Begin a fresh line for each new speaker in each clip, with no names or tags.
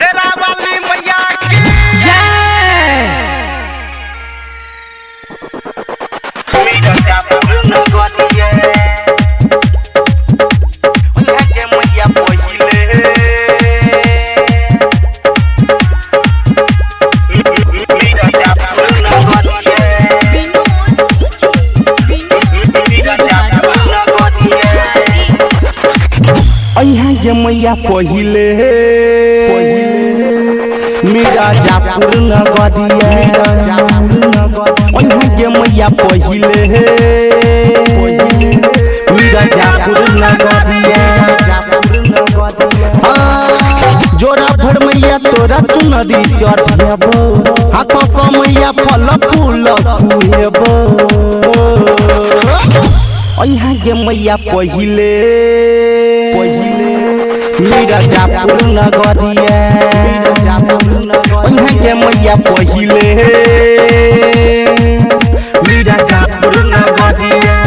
शेरा वाली मैया की
जय।
मेरा जापुर नगरिया उन्हें के मैया पहिले मेरा जापुर नगरिया मेरा जापुर नगरिया
यहाँ के मैया पहिले मेरा जापुर नगरिया यहाँ के मैया पहिले मेरा जापुर नगरिया जोरा भर मैया तोरा चुनरी चढ़ेबो हाथ से मैया फल फूल खुएबो यहाँ के मैया पहिले मेरा जापुर नगरिया यहाँ के मैया पहिले मेरा जापुर नगरिया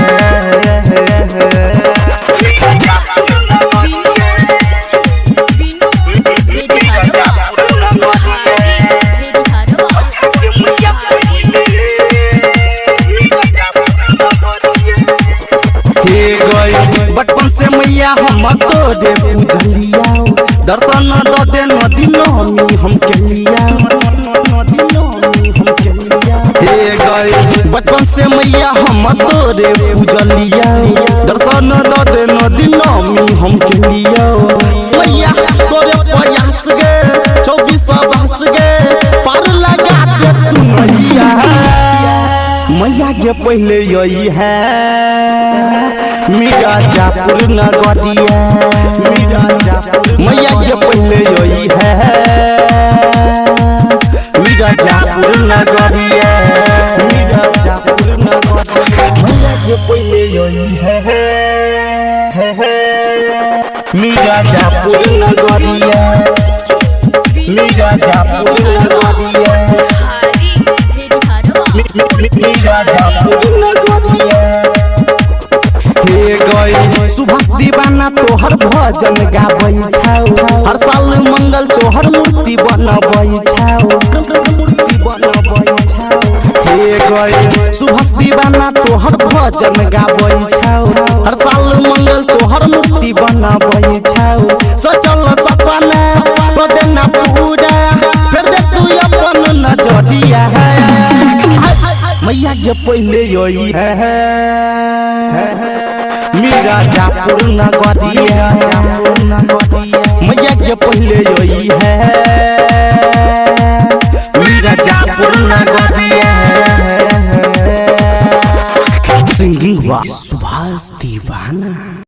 बचपन से मैया हम तोरे पूजलिया दर्शन दो दे नदी नमी हम के लिया हे गए बचपन से मैया हम तोरे पूजलिया दर्शन दो दे नदी नमी हम के लिया मैया तोरे प्रयास गे 24 बरस गे पार लगा दे तू मैया मैया के पहले यही है मेरा जापुर नगरिया मैया के पहले यही है मेरा जापुर नगरिया मैया के पहले यही है मेरा जापुर नगरिया मेरा जापुर नगरिया मेरा जापुर नगरिया सुभाष दीवाना तोहर भजन गाबै छाओ हर साल मंगल तोहर मूर्ति बनबै छाओ हे गए सुभाष दीवाना तोहर भजन गाबै छाओ हर साल मंगल तोहर मूर्ति बनबै छाओ सोचल सपना बदना पूरा फिर दे तू अपन नजरिया मैया के पहले यही है मेरा जापुर नगरिया मैया के पहले यही है मेरा जापुर नगरिया सिंगिंग सुभाष दीवाना।